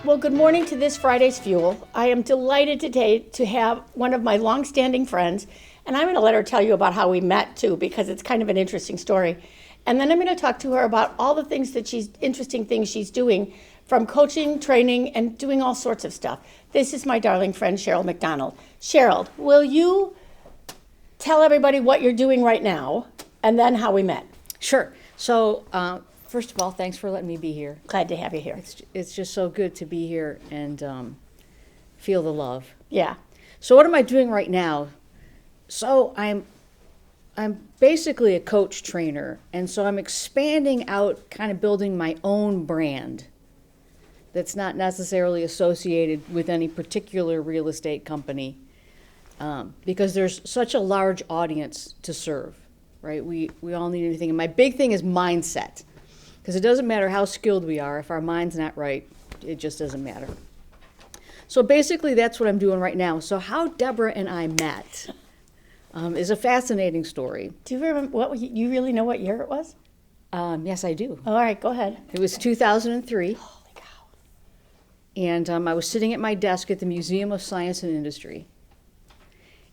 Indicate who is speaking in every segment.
Speaker 1: Well, good morning to this Friday's Fuel. I am delighted today to have one of my longstanding friends, and I'm going to let her tell you about how we met too, because it's kind of an interesting story. And then I'm going to talk to her about all the things that interesting things she's doing, from coaching, training, and doing all sorts of stuff. This is my darling friend, Cheryl McDonald. Cheryl, will you tell everybody what you're doing right now, and then how we met?
Speaker 2: Sure. So, first of all, thanks for letting me be here.
Speaker 1: Glad to have you here.
Speaker 2: It's just so good to be here and feel the love.
Speaker 1: Yeah.
Speaker 2: So, what am I doing right now? So, I'm basically a coach trainer, and so I'm expanding out, kind of building my own brand that's not necessarily associated with any particular real estate company, because there's such a large audience to serve, right? We all need anything. And my big thing is mindset, because it doesn't matter how skilled we are. If our mind's not right, it just doesn't matter. So basically, that's what I'm doing right now. So how Deborah and I met is a fascinating story.
Speaker 1: Do you remember you really know what year it was?
Speaker 2: Yes, I do.
Speaker 1: All right, go ahead.
Speaker 2: It was 2003.
Speaker 1: Holy cow.
Speaker 2: And I was sitting at my desk at the Museum of Science and Industry.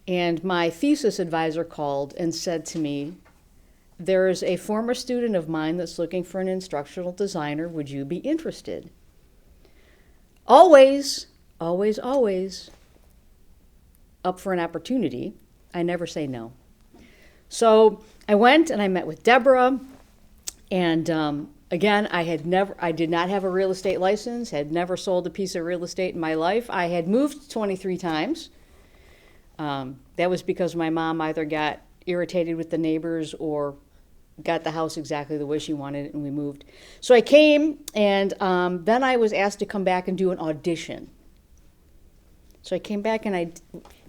Speaker 2: And my thesis advisor called and said to me, "There is a former student of mine that's looking for an instructional designer. Would you be interested?" Always, always, always up for an opportunity. I never say no. So I went and I met with Deborah. And again, I did not have a real estate license, had never sold a piece of real estate in my life. I had moved 23 times. That was because my mom either got irritated with the neighbors or got the house exactly the way she wanted it, and we moved. So I came, and then I was asked to come back and do an audition. So I came back and I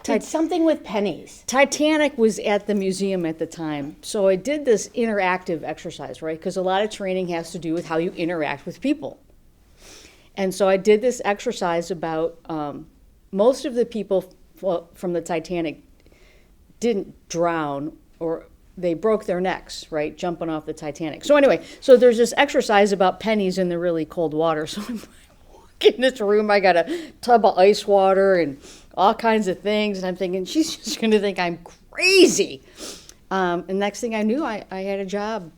Speaker 1: Did something with pennies.
Speaker 2: Titanic was at the museum at the time. So I did this interactive exercise, right? Because a lot of training has to do with how you interact with people. And so I did this exercise about most of the people from the Titanic didn't drown, or they broke their necks, right, jumping off the Titanic. So anyway, so there's this exercise about pennies in the really cold water. So I'm walking in this room, I got a tub of ice water and all kinds of things, and I'm thinking, she's just going to think I'm crazy. And next thing I knew, I had a job.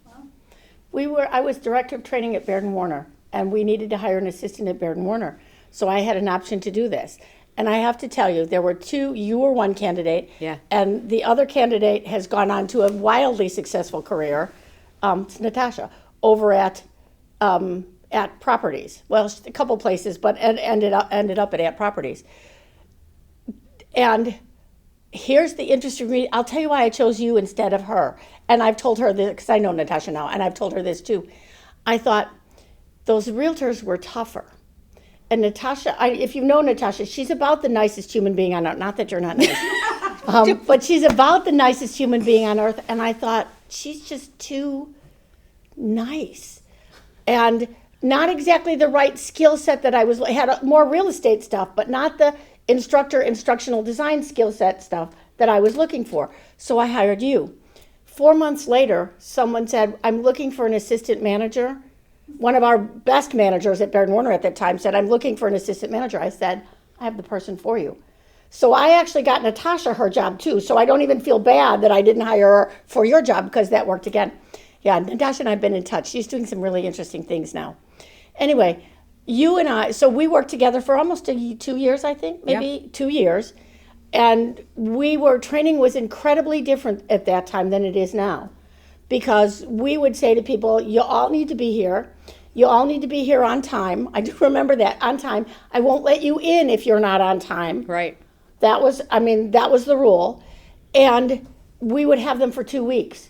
Speaker 1: I was director of training at Baird & Warner, and we needed to hire an assistant at Baird & Warner. So I had an option to do this. And I have to tell you, there were two. You were one candidate,
Speaker 2: Yeah.
Speaker 1: and the other candidate has gone on to a wildly successful career. It's Natasha, over at Properties. Well, a couple places, but ended up at Properties. And here's the interesting read. I'll tell you why I chose you instead of her. And I've told her this, because I know Natasha now, and I've told her this too. I thought those realtors were tougher. And Natasha, if you know Natasha, she's about the nicest human being on earth. Not that you're not nice. But she's about the nicest human being on earth. And I thought, she's just too nice. And not exactly the right skill set that had more real estate stuff, but not the instructional design skill set stuff that I was looking for. So I hired you. 4 months later, someone said, "I'm looking for an assistant manager." One of our best managers at Baird & Warner at that time said, "I'm looking for an assistant manager." I said, "I have the person for you." So I actually got Natasha her job too. So I don't even feel bad that I didn't hire her for your job, because that worked again. Yeah, Natasha and I have been in touch. She's doing some really interesting things now. Anyway, you and I, so we worked together for almost 2 years, I think, maybe 2 years. And training was incredibly different at that time than it is now. Because we would say to people, you all need to be here. You all need to be here on time. I do remember that, on time. I won't let you in if you're not on time.
Speaker 2: Right.
Speaker 1: That was the rule. And we would have them for 2 weeks.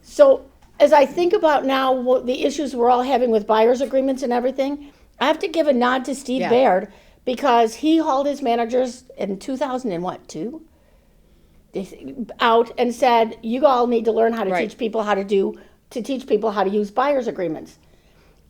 Speaker 1: So as I think about now the issues we're all having with buyer's agreements and everything, I have to give a nod to Steve Baird, because he hauled his managers in 2002 out and said, "You all need to learn how to teach people how to use buyer's agreements."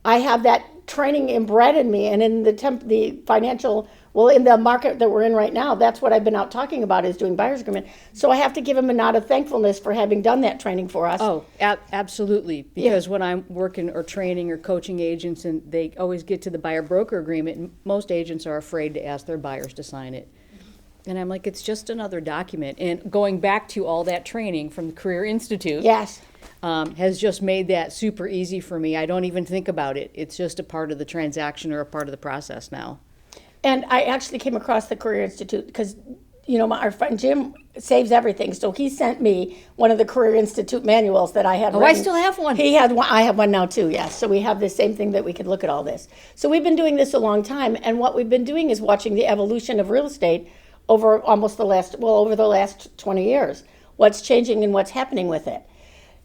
Speaker 1: I have that training inbred in me, and in the financial Well, in the market that we're in right now, that's what I've been out talking about, is doing buyer's agreement. So I have to give him a nod of thankfulness for having done that training for us.
Speaker 2: Oh, absolutely. Because when I'm working or training or coaching agents, and they always get to the buyer broker agreement, and most agents are afraid to ask their buyers to sign it. And I'm like, it's just another document. And going back to all that training from the Career Institute.
Speaker 1: Yes.
Speaker 2: Has just made that super easy for me. I don't even think about it. It's just a part of the transaction or a part of the process now.
Speaker 1: And I actually came across the Career Institute because, our friend Jim saves everything. So he sent me one of the Career Institute manuals that I had written.
Speaker 2: I still have one.
Speaker 1: He had one. I have one now too, yes. So we have the same thing that we could look at all this. So we've been doing this a long time. And what we've been doing is watching the evolution of real estate over over the last 20 years. What's changing and what's happening with it.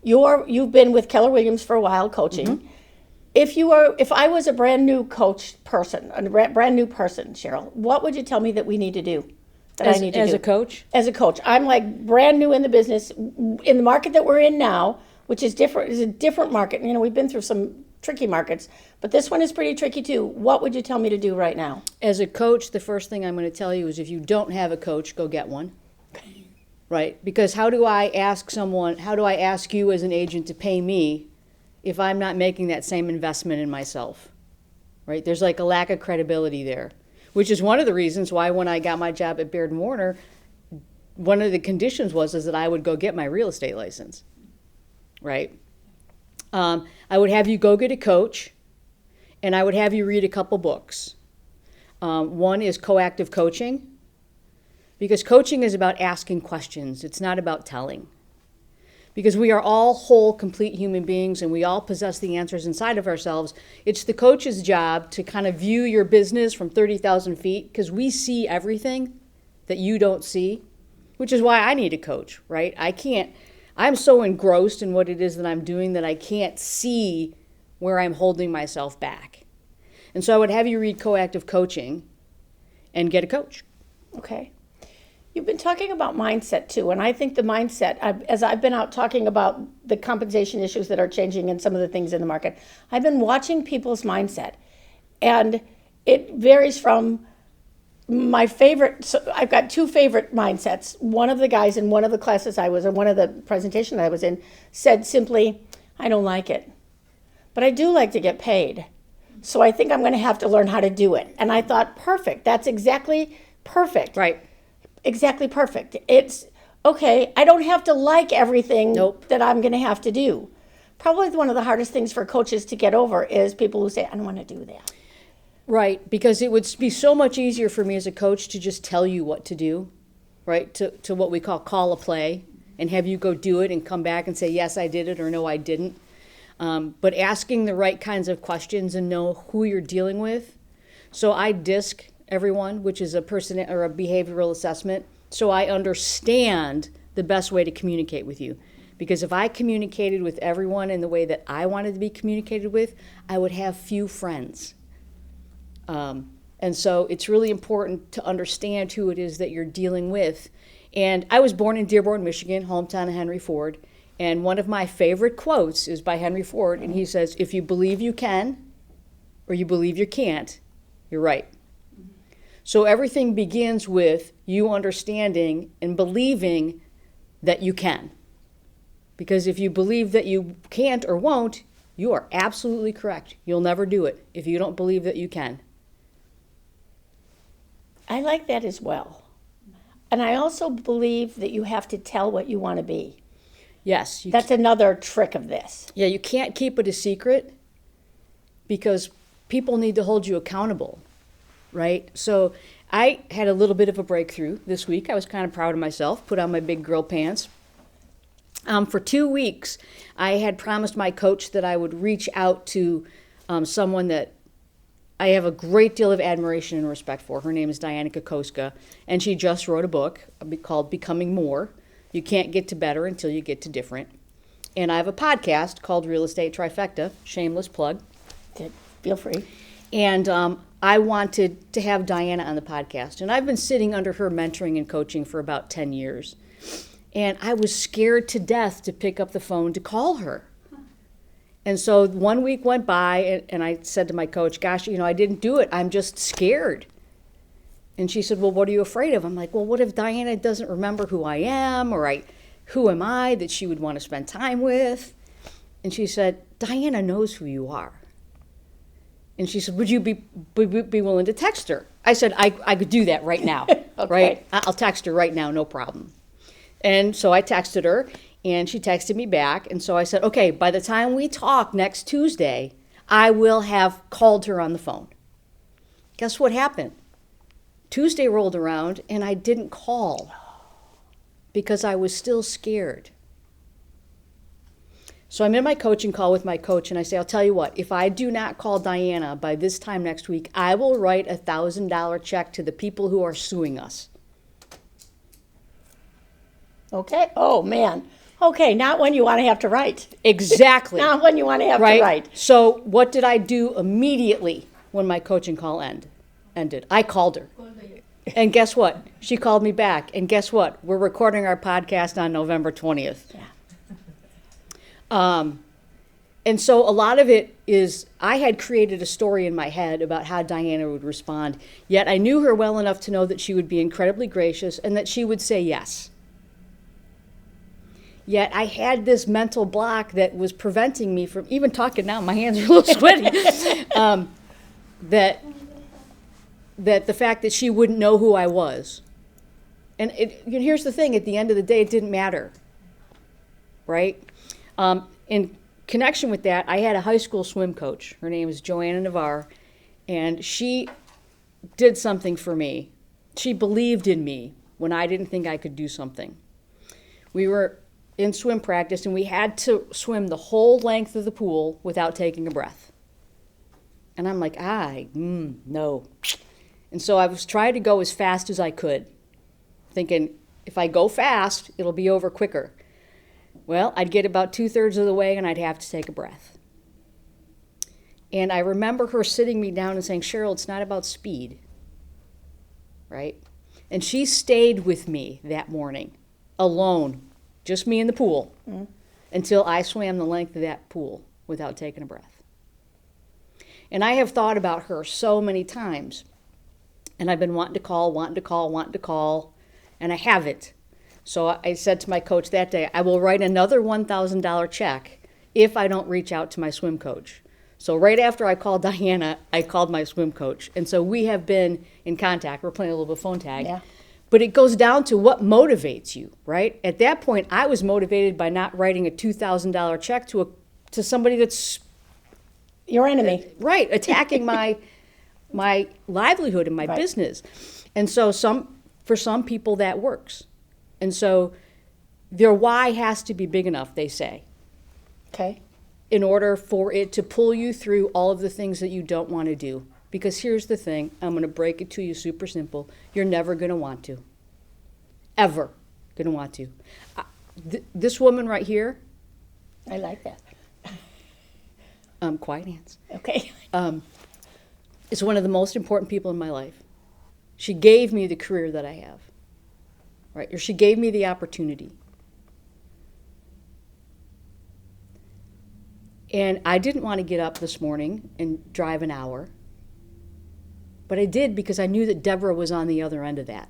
Speaker 1: You've been with Keller Williams for a while coaching. Mm-hmm. If I was a brand new person, Cheryl, what would you tell me that we need to do?
Speaker 2: As a coach?
Speaker 1: As a coach. I'm like brand new in the business, in the market that we're in now, which is different, is a different market. We've been through some tricky markets, but this one is pretty tricky too. What would you tell me to do right now?
Speaker 2: As a coach, the first thing I'm going to tell you is if you don't have a coach, go get one. Right? Because how do I ask you as an agent to pay me if I'm not making that same investment in myself? Right? There's like a lack of credibility there, which is one of the reasons why when I got my job at Baird & Warner, one of the conditions was that I would go get my real estate license. Right? I would have you go get a coach, and I would have you read a couple books. One is Coactive Coaching. Because coaching is about asking questions. It's not about telling. Because we are all whole, complete human beings, and we all possess the answers inside of ourselves. It's the coach's job to kind of view your business from 30,000 feet, because we see everything that you don't see, which is why I need a coach, right? I'm so engrossed in what it is that I'm doing that I can't see where I'm holding myself back. And so I would have you read Coactive Coaching and get a coach.
Speaker 1: Okay. You've been talking about mindset too, and I think the mindset, as I've been out talking about the compensation issues that are changing and some of the things in the market, I've been watching people's mindset, and it varies from my favorite. So I've got two favorite mindsets. One of the guys in one of the classes one of the presentations I was in, said simply, "I don't like it, but I do like to get paid, so I think I'm going to have to learn how to do it." And I thought, perfect. That's exactly perfect.
Speaker 2: Right.
Speaker 1: Exactly perfect. It's okay. I don't have to like everything that I'm going to have to do. Probably one of the hardest things for coaches to get over is people who say, "I don't want to do that."
Speaker 2: Right, because it would be so much easier for me as a coach to just tell you what to do, right? To what we call a play, and have you go do it and come back and say, "Yes, I did it," or "No, I didn't." But asking the right kinds of questions and know who you're dealing with. So I DISC everyone, which is a behavioral assessment, so I understand the best way to communicate with you. Because if I communicated with everyone in the way that I wanted to be communicated with, I would have few friends. And so it's really important to understand who it is that you're dealing with. And I was born in Dearborn, Michigan, hometown of Henry Ford. And one of my favorite quotes is by Henry Ford, and he says, "If you believe you can or you believe you can't, you're right." So everything begins with you understanding and believing that you can. Because if you believe that you can't or won't, you are absolutely correct. You'll never do it if you don't believe that you can.
Speaker 1: I like that as well. And I also believe that you have to tell what you want to be.
Speaker 2: Yes.
Speaker 1: That's another trick of this.
Speaker 2: Yeah, you can't keep it a secret because people need to hold you accountable. Right? So I had a little bit of a breakthrough this week. I was kind of proud of myself, put on my big girl pants. For 2 weeks, I had promised my coach that I would reach out to someone that I have a great deal of admiration and respect for. Her name is Diana Kokoska, and she just wrote a book called Becoming More. You can't get to better until you get to different. And I have a podcast called Real Estate Trifecta, shameless plug.
Speaker 1: Feel free.
Speaker 2: And I wanted to have Diana on the podcast. And I've been sitting under her mentoring and coaching for about 10 years. And I was scared to death to pick up the phone to call her. And so 1 week went by, and I said to my coach, "Gosh, I didn't do it. I'm just scared." And she said, well, what are you afraid of? I'm like, well, what if Diana doesn't remember who I am, or who am I that she would want to spend time with? And she said, Diana knows who you are. And she said, would you be willing to text her? I said, I could do that right now,
Speaker 1: Okay.
Speaker 2: right? I'll text her right now, no problem. And so I texted her, and she texted me back. And so I said, okay, by the time we talk next Tuesday, I will have called her on the phone. Guess what happened? Tuesday rolled around, and I didn't call because I was still scared. So I'm in my coaching call with my coach, and I say, I'll tell you what, if I do not call Diana by this time next week, I will write a $1,000 check to the people who are suing us.
Speaker 1: Okay. Oh, man. Okay, not when you want to have to write.
Speaker 2: Exactly.
Speaker 1: Not when you want to have
Speaker 2: Right?
Speaker 1: to write.
Speaker 2: So what did I do immediately when my coaching call ended? I called her. And guess what? She called me back. And guess what? We're recording our podcast on November 20th.
Speaker 1: Yeah.
Speaker 2: And so a lot of it is I had created a story in my head about how Diana would respond, yet I knew her well enough to know that she would be incredibly gracious and that she would say yes. Yet I had this mental block that was preventing me from even talking now. My hands are a little sweaty. That the fact that she wouldn't know who I was. And here's the thing, at the end of the day, it didn't matter, right? In connection with that, I had a high school swim coach. Her name is Joanna Navarre, and she did something for me. She believed in me when I didn't think I could do something. We were in swim practice, and we had to swim the whole length of the pool without taking a breath. And I'm like, no. And so I was trying to go as fast as I could, thinking if I go fast, it'll be over quicker. Well, I'd get about 2/3 of the way, and I'd have to take a breath. And I remember her sitting me down and saying, Cheryl, it's not about speed, right? And she stayed with me that morning, alone, just me in the pool, until I swam the length of that pool without taking a breath. And I have thought about her so many times, and I've been wanting to call, and I haven't. So I said to my coach that day, I will write another $1,000 check if I don't reach out to my swim coach. So right after I called Diana, I called my swim coach. And so we have been in contact. We're playing a little bit of phone tag.
Speaker 1: Yeah.
Speaker 2: But it goes down to what motivates you, right? At that point, I was motivated by not writing a $2,000 check to somebody that's
Speaker 1: Your enemy.
Speaker 2: right, attacking my livelihood and my business. And so for some people that works. And so their why has to be big enough, they say,
Speaker 1: Okay.
Speaker 2: in order for it to pull you through all of the things that you don't want to do. Because here's the thing, I'm going to break it to you super simple. You're never going to want to. Ever going to want to. This woman right here,
Speaker 1: I like that.
Speaker 2: quiet hands,
Speaker 1: Okay.
Speaker 2: is one of the most important people in my life. She gave me the career that I have, right? Or she gave me the opportunity. And I didn't want to get up this morning and drive an hour, but I did because I knew that Deborah was on the other end of that,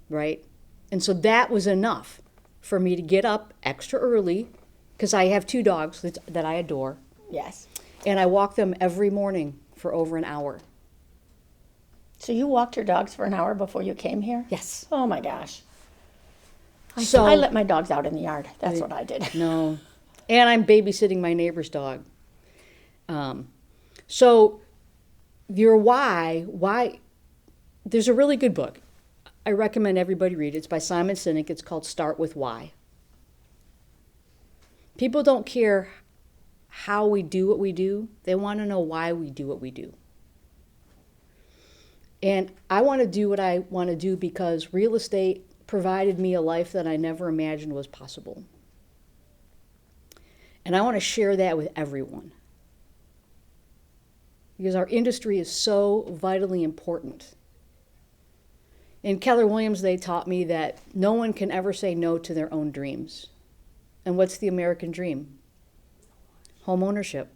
Speaker 2: right? And so that was enough for me to get up extra early, because I have 2 dogs that I adore,
Speaker 1: Yes.
Speaker 2: and I walk them every morning for over an hour.
Speaker 1: So you walked your dogs for an hour before you came here?
Speaker 2: Yes.
Speaker 1: Oh my gosh. I
Speaker 2: So-
Speaker 1: let my dogs out in the yard. That's what I did.
Speaker 2: No. And I'm babysitting my neighbor's dog. So your why, there's a really good book. I recommend everybody read it. It's by Simon Sinek. It's called Start With Why. People don't care how we do what we do. They want to know why we do what we do. And I want to do what I want to do because real estate provided me a life that I never imagined was possible. And I want to share that with everyone. Because our industry is so vitally important. In Keller Williams, they taught me that no one can ever say no to their own dreams. And what's the American dream? Home ownership.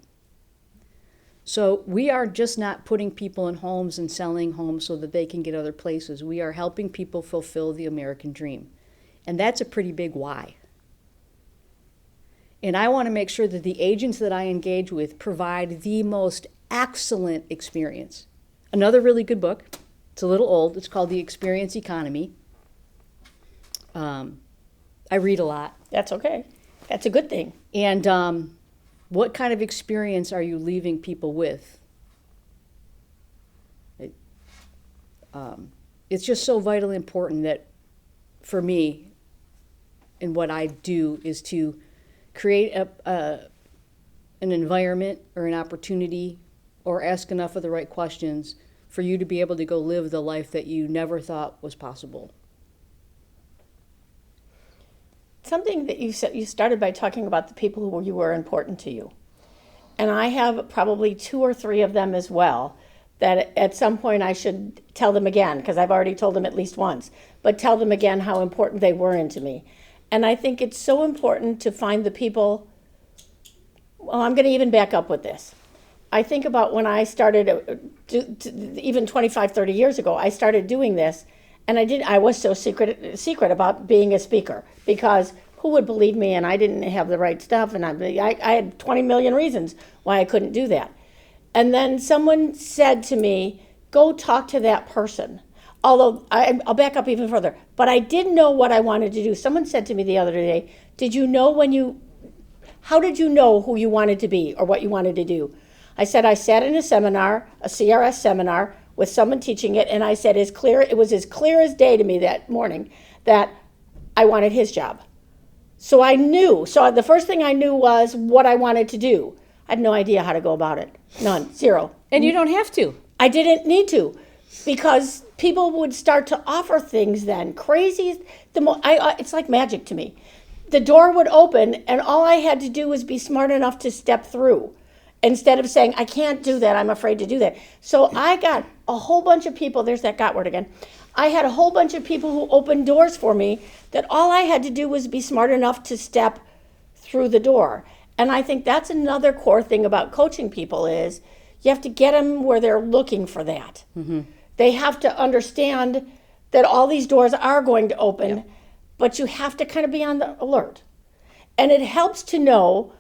Speaker 2: So we are just not putting people in homes and selling homes so that they can get other places. We are helping people fulfill the American dream. And that's a pretty big why. And I want to make sure that the agents that I engage with provide the most excellent experience. Another really good book, it's a little old, it's called The Experience Economy. I read a lot.
Speaker 1: That's okay. That's a good thing.
Speaker 2: And what kind of experience are you leaving people with? It's just so vitally important that for me, and what I do is to create an environment or an opportunity or ask enough of the right questions for you to be able to go live the life that you never thought was possible.
Speaker 1: Something that you said, you started by talking about the people who you were important to you. And I have probably 2 or 3 of them as well, that at some point I should tell them again, because I've already told them at least once, but tell them again how important they were into me. And I think it's so important to find the people. Well, I'm going to even back up with this. I think about when I started, even 25, 30 years ago, I started doing this, and I was so secret about being a speaker, because who would believe me, and I didn't have the right stuff, and I had 20 million reasons why I couldn't do that. And then someone said to me, go talk to that person. Although, I'll back up even further, but I didn't know what I wanted to do. Someone said to me the other day, how did you know who you wanted to be or what you wanted to do? I said, I sat in a seminar, a CRS seminar, with someone teaching it, and I said it was as clear as day to me that morning that I wanted his job. So I knew, the first thing I knew was what I wanted to do. I had no idea how to go about it. None, 0.
Speaker 2: And you don't have to.
Speaker 1: I didn't need to, because people would start to offer things then. Crazy, it's like magic to me. The door would open, and all I had to do was be smart enough to step through, instead of saying, I can't do that, I'm afraid to do that. So I got a whole bunch of people, there's that got word again. I had a whole bunch of people who opened doors for me that all I had to do was be smart enough to step through the door. And I think that's another core thing about coaching people is you have to get them where they're looking for that. Mm-hmm. They have to understand that all these doors are going to open, but you have to kind of be on the alert. And it helps to know,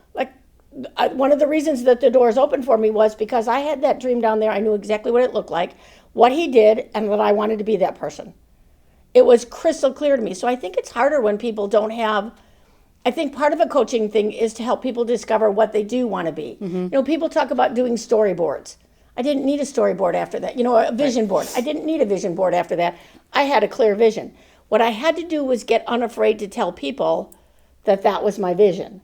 Speaker 1: one of the reasons that the doors opened for me was because I had that dream down there. I knew exactly what it looked like, what he did, and that I wanted to be that person. It was crystal clear to me. So I think it's harder when people don't have, I think part of a coaching thing is to help people discover what they do want to be. Mm-hmm. People talk about doing storyboards. I didn't need a storyboard after that. A vision board. I didn't need a vision board after that. I had a clear vision. What I had to do was get unafraid to tell people that that was my vision.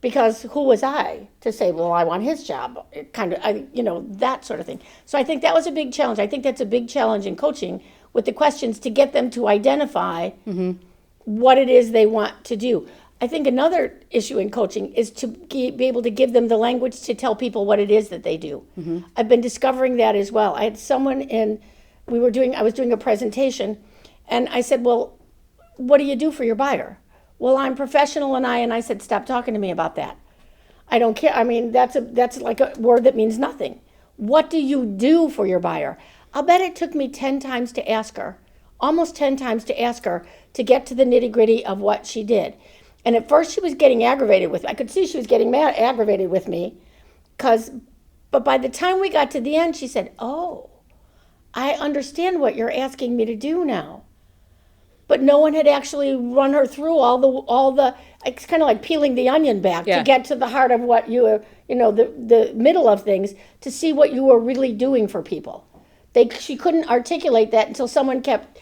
Speaker 1: Because who was I to say, well, I want his job, that sort of thing. So I think that was a big challenge. I think that's a big challenge in coaching with the questions to get them to identify what it is they want to do. I think another issue in coaching is to be able to give them the language to tell people what it is that they do. Mm-hmm. I've been discovering that as well. I had someone I was doing a presentation, and I said, well, what do you do for your buyer? Well, I'm professional, and I said, stop talking to me about that. I don't care. I mean, that's like a word that means nothing. What do you do for your buyer? I'll bet it took me 10 times to ask her, almost 10 times to ask her to get to the nitty-gritty of what she did. And at first she was getting aggravated with me. I could see she was getting aggravated with me, but by the time we got to the end, she said, oh, I understand what you're asking me to do now. But no one had actually run her through all the. It's kind of like peeling the onion back to get to the heart of what you were, the middle of things, to see what you were really doing for people. She couldn't articulate that until someone kept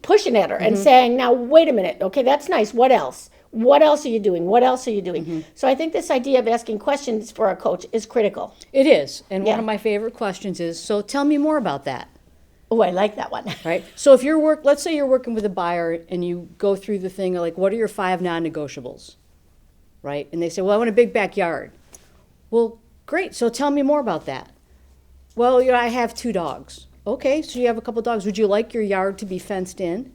Speaker 1: pushing at her and saying, now, wait a minute. Okay, that's nice. What else? What else are you doing? What else are you doing? Mm-hmm. So I think this idea of asking questions for a coach is critical.
Speaker 2: It is. And one of my favorite questions is, so tell me more about that.
Speaker 1: Oh, I like that one.
Speaker 2: Right. So if let's say you're working with a buyer and you go through the thing like, what are your 5 non-negotiables? Right. And they say, well, I want a big backyard. Well, great. So tell me more about that. Well, I have 2 dogs. Okay. So you have a couple dogs. Would you like your yard to be fenced in?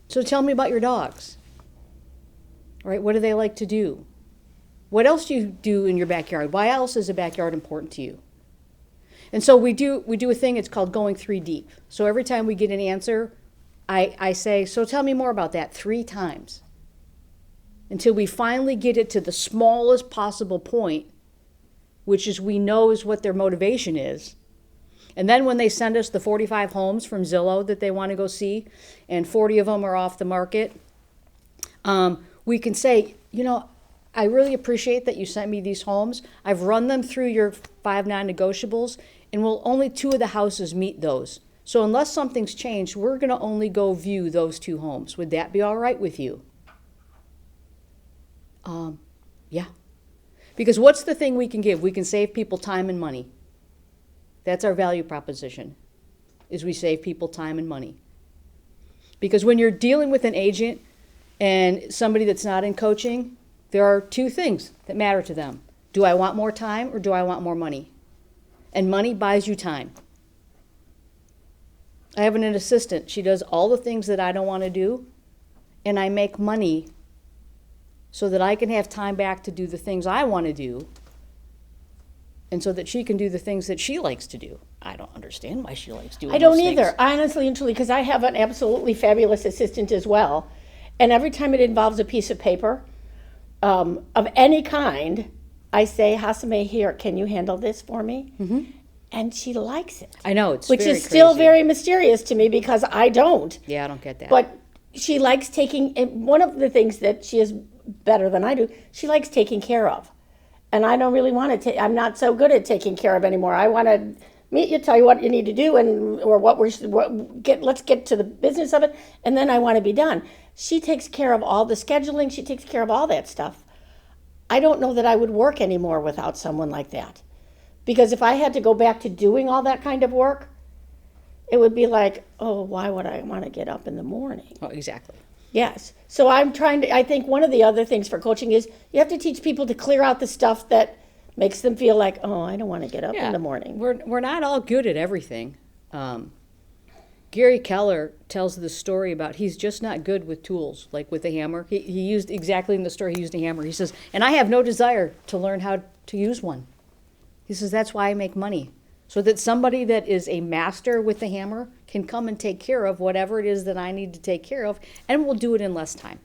Speaker 2: So tell me about your dogs. All right. What do they like to do? What else do you do in your backyard? Why else is a backyard important to you? And so we do a thing, it's called going 3 deep. So every time we get an answer, I say, so tell me more about that 3 times. Until we finally get it to the smallest possible point, which is we know is what their motivation is. And then when they send us the 45 homes from Zillow that they want to go see, and 40 of them are off the market, we can say, I really appreciate that you sent me these homes. I've run them through your 5 non-negotiables, and only 2 of the houses meet those. So unless something's changed, we're going to only go view those 2 homes. Would that be all right with you? Yeah. Because what's the thing we can give? We can save people time and money. That's our value proposition, is we save people time and money. Because when you're dealing with an agent and somebody that's not in coaching, there are 2 things that matter to them. Do I want more time or do I want more money? And money buys you time. I have an assistant. She does all the things that I don't want to do, and I make money so that I can have time back to do the things I want to do, and so that she can do the things that she likes to do. I don't understand why she likes doing
Speaker 1: I don't
Speaker 2: those
Speaker 1: either,
Speaker 2: things.
Speaker 1: honestly and truly, because I have an absolutely fabulous assistant as well. And every time it involves a piece of paper of any kind, I say, Hasame, here, can you handle this for me? Mm-hmm. And she likes it.
Speaker 2: I know, it's
Speaker 1: which
Speaker 2: very
Speaker 1: is still
Speaker 2: crazy.
Speaker 1: very mysterious to me because I don't.
Speaker 2: Yeah, I don't get that.
Speaker 1: But she likes taking, and one of the things that she is better than I do, she likes taking care of. And I don't really want to I'm not so good at taking care of anymore. I want to meet you, tell you what you need to do, and or let's get to the business of it, and then I want to be done. She takes care of all the scheduling. She takes care of all that stuff. I don't know that I would work anymore without someone like that. Because if I had to go back to doing all that kind of work, it would be like, oh, why would I want to get up in the morning?
Speaker 2: Oh, exactly.
Speaker 1: Yes. So I think one of the other things for coaching is you have to teach people to clear out the stuff that makes them feel like, oh, I don't want to get up in the morning.
Speaker 2: We're not all good at everything. Gary Keller tells the story about he's just not good with tools, like with a hammer. He used exactly in the story, he used a hammer. He says, and I have no desire to learn how to use one. He says, that's why I make money. So that somebody that is a master with the hammer can come and take care of whatever it is that I need to take care of, and we'll do it in less time.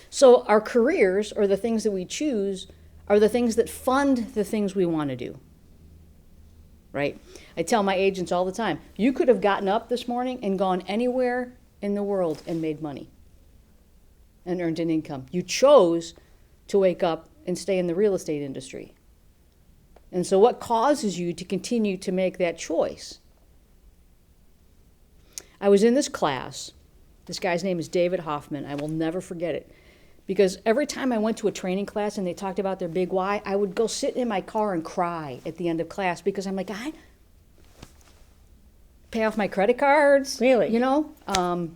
Speaker 2: So our careers, or the things that we choose, are the things that fund the things we want to do. Right? I tell my agents all the time, you could have gotten up this morning and gone anywhere in the world and made money and earned an income. You chose to wake up and stay in the real estate industry. And so what causes you to continue to make that choice? I was in this class. This guy's name is David Hoffman. I will never forget it. Because every time I went to a training class and they talked about their big why, I would go sit in my car and cry at the end of class because I'm like, I pay off my credit cards.
Speaker 1: Really?
Speaker 2: I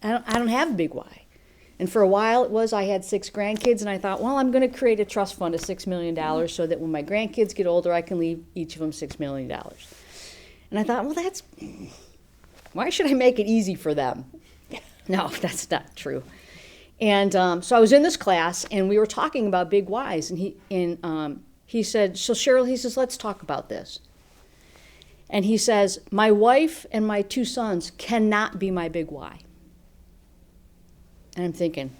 Speaker 2: don't have a big why. And for a while I had 6 grandkids, and I thought, well, I'm going to create a trust fund of $6 million so that when my grandkids get older, I can leave each of them $6 million. And I thought, well, why should I make it easy for them? No, that's not true. And so I was in this class, and we were talking about big whys, and he said, so Cheryl, he says, let's talk about this. And he says, my wife and my 2 sons cannot be my big why. And I'm thinking,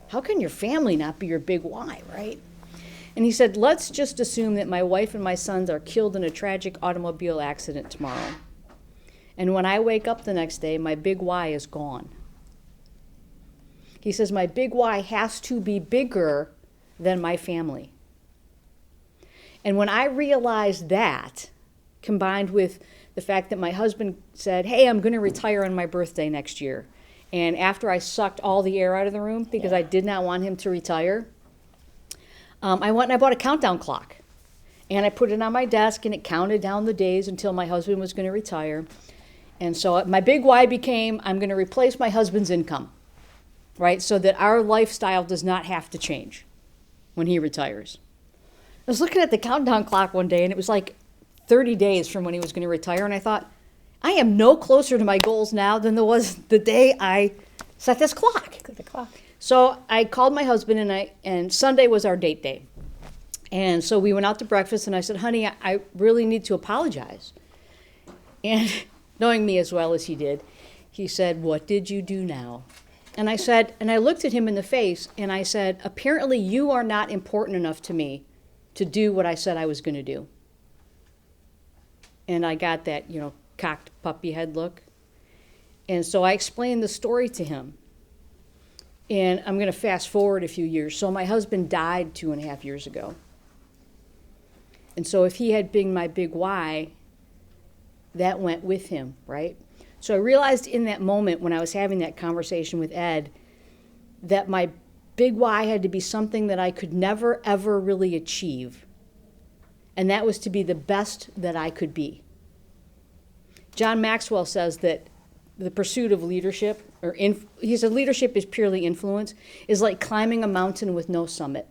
Speaker 2: how can your family not be your big why, right? And he said, let's just assume that my wife and my sons are killed in a tragic automobile accident tomorrow. And when I wake up the next day, my big why is gone. He says, my big why has to be bigger than my family. And when I realized that, combined with the fact that my husband said, hey, I'm going to retire on my birthday next year. And after I sucked all the air out of the room because I did not want him to retire, I went and I bought a countdown clock. And I put it on my desk, and it counted down the days until my husband was going to retire. And so my big why became, I'm going to replace my husband's income, right? So that our lifestyle does not have to change when he retires. I was looking at the countdown clock one day, and it was like 30 days from when he was going to retire. And I thought, I am no closer to my goals now than there was the day I set this clock.
Speaker 1: The clock.
Speaker 2: So I called my husband, and Sunday was our date day. And so we went out to breakfast, and I said, honey, I really need to apologize. And knowing me as well as he did, he said, what did you do now? And I said, and I looked at him in the face, and I said, apparently you are not important enough to me to do what I said I was going to do. And I got that, cocked puppy head look. And so I explained the story to him. And I'm going to fast forward a few years. So my husband died 2.5 years ago. And so if he had been my big why, that went with him, right? So I realized in that moment when I was having that conversation with Ed that my big why had to be something that I could never, ever really achieve. And that was to be the best that I could be. John Maxwell says that the pursuit of leadership, he said leadership is purely influence, is like climbing a mountain with no summit.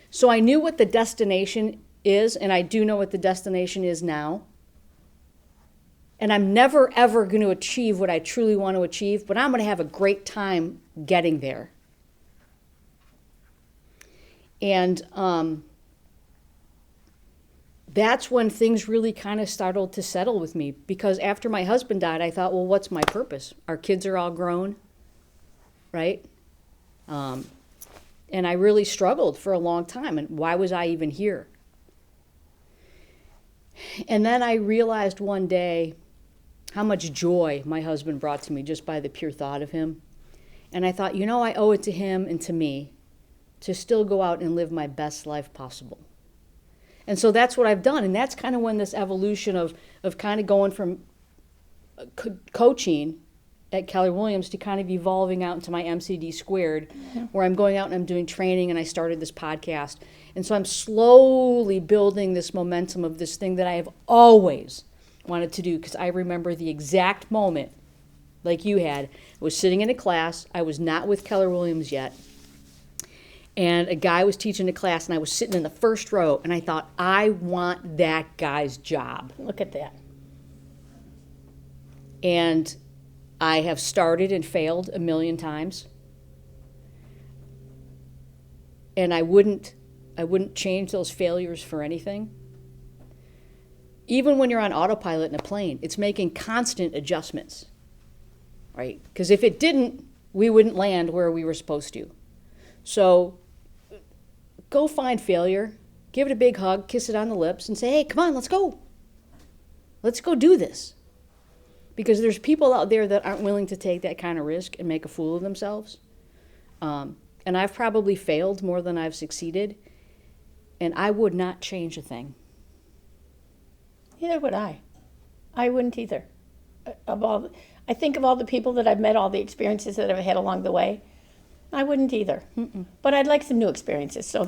Speaker 2: So I knew what the destination is, and I do know what the destination is now. And I'm never, ever going to achieve what I truly want to achieve, but I'm going to have a great time getting there. And that's when things really kind of started to settle with me, because after my husband died, I thought, well, what's my purpose? Our kids are all grown, right? And I really struggled for a long time, and why was I even here? And then I realized one day how much joy my husband brought to me just by the pure thought of him. And I thought, I owe it to him and to me to still go out and live my best life possible. And so that's what I've done. And that's kind of when this evolution of kind of going from coaching at Keller Williams to kind of evolving out into my MCD squared, where I'm going out and I'm doing training, and I started this podcast. And so I'm slowly building this momentum of this thing that I have always wanted to do, because I remember the exact moment, like you had. I was sitting in a class. I was not with Keller Williams yet. And a guy was teaching a class, and I was sitting in the first row, and I thought, I want that guy's job.
Speaker 1: Look at that.
Speaker 2: And I have started and failed 1,000,000 times. And I wouldn't change those failures for anything. Even when you're on autopilot in a plane, it's making constant adjustments, right? Because if it didn't, we wouldn't land where we were supposed to. So go find failure, give it a big hug, kiss it on the lips, and say, hey, come on, let's go. Let's go do this. Because there's people out there that aren't willing to take that kind of risk and make a fool of themselves. And I've probably failed more than I've succeeded, and I would not change a thing.
Speaker 1: Neither would I. I wouldn't either. I think of all the people that I've met, all the experiences that I've had along the way. I wouldn't either. Mm-mm. But I'd like some new experiences. So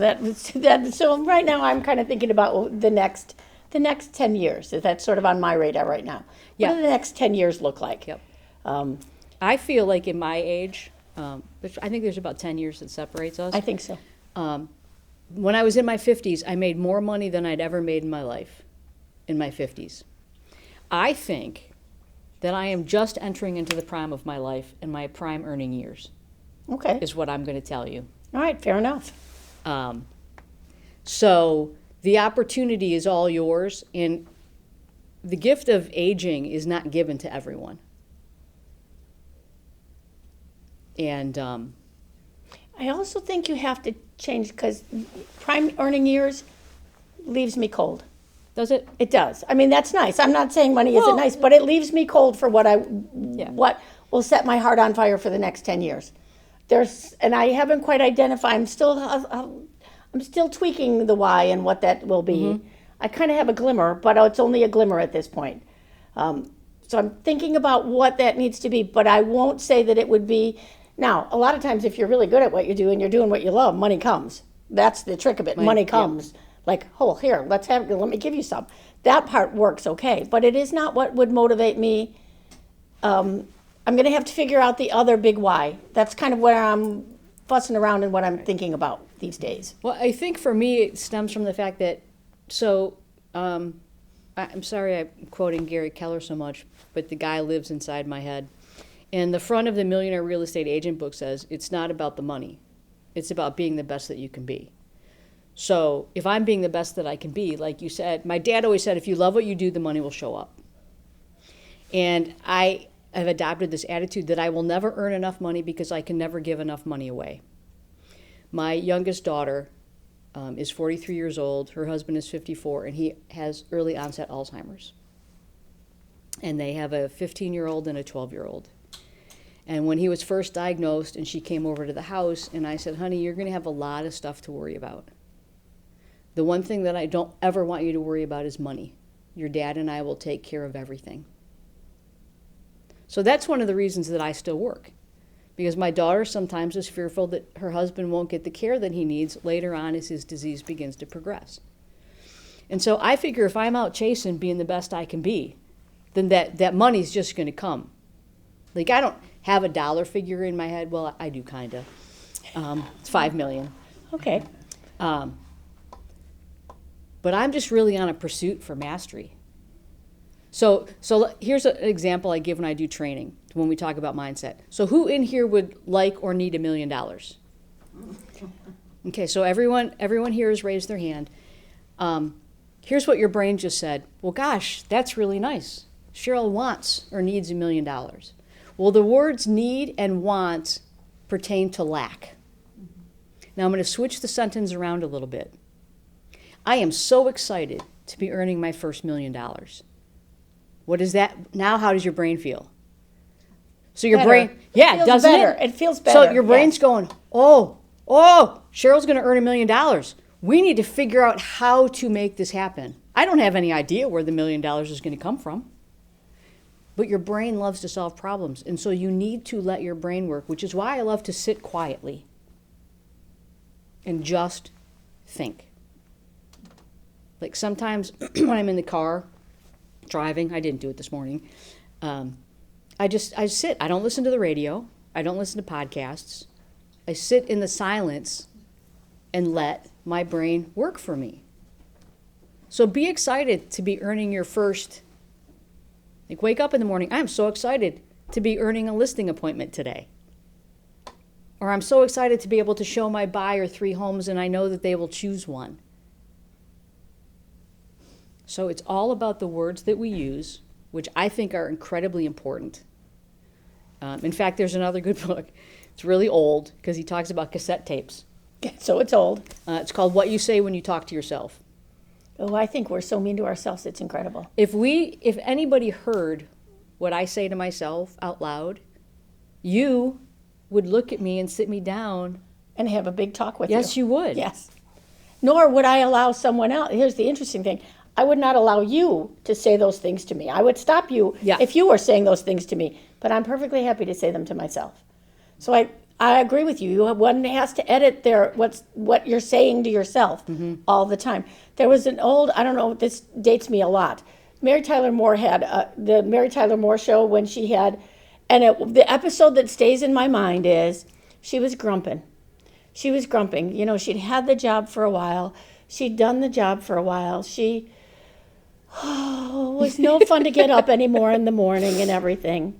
Speaker 1: so right now I'm kind of thinking about the next 10 years. That's sort of on my radar right now. What do the next 10 years look like?
Speaker 2: Yep. I feel like in my age, which I think there's about 10 years that separates us.
Speaker 1: I think so.
Speaker 2: When I was in my 50s, I made more money than I'd ever made in my life in my 50s. I think that I am just entering into the prime of my life and my prime earning years.
Speaker 1: Okay.
Speaker 2: Is what I'm going to tell you.
Speaker 1: All right, fair enough.
Speaker 2: So the opportunity is all yours, and the gift of aging is not given to everyone. And
Speaker 1: I also think you have to change, because prime earning years leaves me cold.
Speaker 2: Does it?
Speaker 1: It does. I mean, that's nice. I'm not saying money isn't nice, but it leaves me cold for what will set my heart on fire for the next 10 years. And I haven't quite identified. I'm still tweaking the why and what that will be. Mm-hmm. I kind of have a glimmer, but it's only a glimmer at this point. So I'm thinking about what that needs to be, but I won't say that it would be. Now, a lot of times if you're really good at what you do and you're doing what you love, money comes. That's the trick of it. Money comes. Yeah. Like, oh, here, let me give you some. That part works okay, but it is not what would motivate me. I'm going to have to figure out the other big why. That's kind of where I'm fussing around and what I'm thinking about these days.
Speaker 2: Well, I think for me it stems from the fact that, I'm sorry I'm quoting Gary Keller so much, but the guy lives inside my head. And the front of the Millionaire Real Estate Agent book says, it's not about the money. It's about being the best that you can be. So if I'm being the best that I can be, like you said, my dad always said, if you love what you do, the money will show up. And I have adopted this attitude that I will never earn enough money because I can never give enough money away. My youngest daughter is 43 years old. Her husband is 54, and he has early onset Alzheimer's. And they have a 15-year-old and a 12-year-old. And when he was first diagnosed and she came over to the house, and I said, honey, you're going to have a lot of stuff to worry about. The one thing that I don't ever want you to worry about is money. Your dad and I will take care of everything. So that's one of the reasons that I still work. Because my daughter sometimes is fearful that her husband won't get the care that he needs later on as his disease begins to progress. And so I figure if I'm out chasing being the best I can be, then that money's just going to come. Like, I don't have a dollar figure in my head. Well, I do kind of. It's $5 million.
Speaker 1: Okay.
Speaker 2: But I'm just really on a pursuit for mastery. So here's an example I give when I do training, when we talk about mindset. So who in here would like or need $1 million? Okay, so everyone here has raised their hand. Here's what your brain just said. Well, gosh, that's really nice. Cheryl wants or needs $1 million. Well, the words need and want pertain to lack. Now I'm going to switch the sentence around a little bit. I am so excited to be earning my first $1 million. What is that? Now how does your brain feel? So your
Speaker 1: Better.
Speaker 2: brain, yeah, doesn't
Speaker 1: better.
Speaker 2: it?
Speaker 1: It feels better.
Speaker 2: So your brain's
Speaker 1: yes.
Speaker 2: going, oh, Cheryl's going to earn $1 million. We need to figure out how to make this happen. I don't have any idea where the $1 million is going to come from. But your brain loves to solve problems. And so you need to let your brain work, which is why I love to sit quietly and just think. Like sometimes when I'm in the car driving, I didn't do it this morning, I sit. I don't listen to the radio. I don't listen to podcasts. I sit in the silence and let my brain work for me. So be excited to be earning your first. Like, wake up in the morning, I'm so excited to be earning a listing appointment today. Or I'm so excited to be able to show my buyer 3 homes and I know that they will choose one. So it's all about the words that we use, which I think are incredibly important. In fact, there's another good book. It's really old because he talks about cassette tapes.
Speaker 1: So it's old.
Speaker 2: It's called What You Say When You Talk to Yourself.
Speaker 1: Oh, I think we're so mean to ourselves. It's incredible.
Speaker 2: If anybody heard what I say to myself out loud, you would look at me and sit me down.
Speaker 1: And have a big talk with you.
Speaker 2: Yes, you would.
Speaker 1: Yes. Nor would I allow someone else. Here's the interesting thing. I would not allow you to say those things to me. I would stop you if you were saying those things to me. But I'm perfectly happy to say them to myself. So I agree with you. One has to edit what you're saying to yourself all the time. There was an old, I don't know, this dates me a lot. Mary Tyler Moore had the Mary Tyler Moore show when she had, the episode that stays in my mind is she was grumping. She was grumping. You know, she'd had the job for a while. She'd done the job for a while. She was no fun to get up anymore in the morning and everything.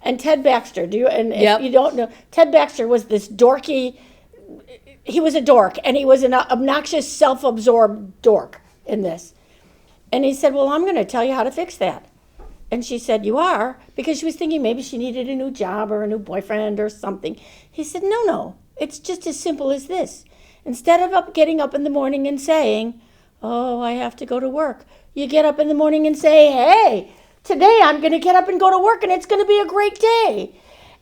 Speaker 1: And Ted Baxter, if you don't know, Ted Baxter was this dorky, he was a dork, and he was an obnoxious, self-absorbed dork in this. And he said, well, I'm going to tell you how to fix that. And she said, you are? Because she was thinking maybe she needed a new job or a new boyfriend or something. He said, no, it's just as simple as this. Instead of getting up in the morning and saying, oh, I have to go to work, you get up in the morning and say, hey, today I'm going to get up and go to work and it's going to be a great day.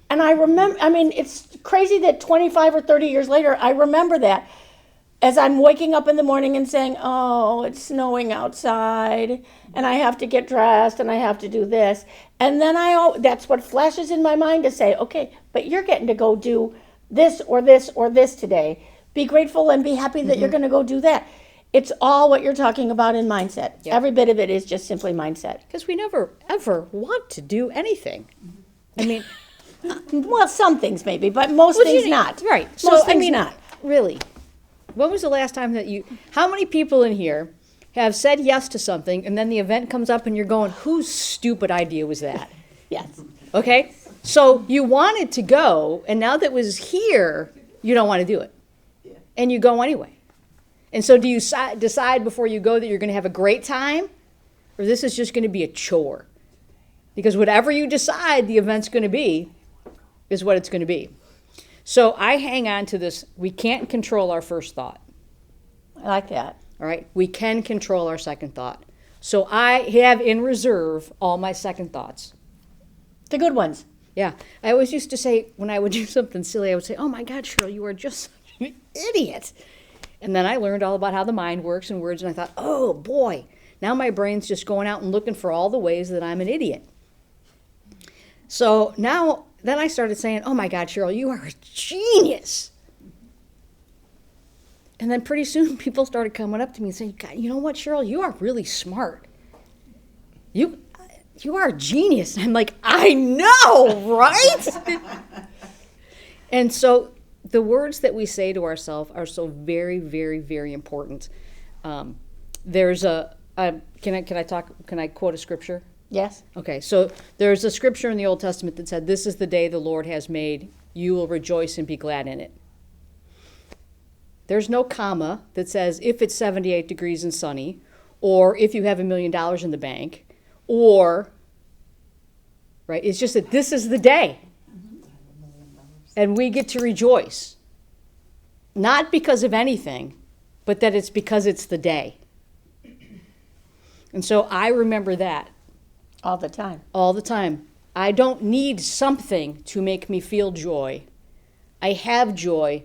Speaker 1: And I remember, it's crazy that 25 or 30 years later, I remember that as I'm waking up in the morning and saying, oh, it's snowing outside and I have to get dressed and I have to do this. And then that's what flashes in my mind to say, okay, but you're getting to go do this or this or this today. Be grateful and be happy that you're going to go do that. It's all what you're talking about in mindset. Yep. Every bit of it is just simply mindset.
Speaker 2: Because we never, ever want to do anything.
Speaker 1: Well, some things maybe, but most things not.
Speaker 2: Right.
Speaker 1: Most things not.
Speaker 2: Really, when was the last time how many people in here have said yes to something and then the event comes up and you're going, whose stupid idea was that?
Speaker 1: Yes.
Speaker 2: Okay? So you wanted to go, and now that it was here, you don't want to do it. And you go anyway. And so do you decide before you go that you're going to have a great time, or this is just going to be a chore? Because whatever you decide the event's going to be is what it's going to be. So I hang on to this, we can't control our first thought.
Speaker 1: I like that.
Speaker 2: All right? We can control our second thought. So I have in reserve all my second thoughts.
Speaker 1: The good ones.
Speaker 2: Yeah. I always used to say, when I would do something silly, I would say, oh my God, Cheryl, you are just such an idiot. And then I learned all about how the mind works and words, and I thought, oh boy, now my brain's just going out and looking for all the ways that I'm an idiot. So now, then I started saying, oh my God, Cheryl, you are a genius. And then pretty soon people started coming up to me and saying, God, you know what, Cheryl, you are really smart. You are a genius. And I'm like, I know, right? And so the words that we say to ourselves are so very, very, very important. There's can I quote a scripture?
Speaker 1: Yes.
Speaker 2: Okay, so there's a scripture in the Old Testament that said, this is the day the Lord has made. You will rejoice and be glad in it. There's no comma that says if it's 78 degrees and sunny, or if you have $1 million in the bank, or, right? It's just that this is the day. And we get to rejoice. Not because of anything, but that it's because it's the day. And so I remember that.
Speaker 1: All the time.
Speaker 2: All the time. I don't need something to make me feel joy. I have joy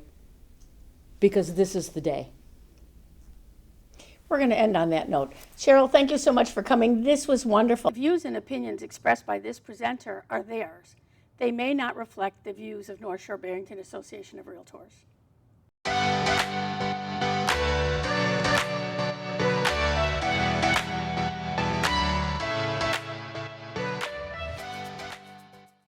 Speaker 2: because this is the day.
Speaker 1: We're going to end on that note. Cheryl, thank you so much for coming. This was wonderful. The views and opinions expressed by this presenter are theirs. They may not reflect the views of North Shore-Barrington Association of Realtors.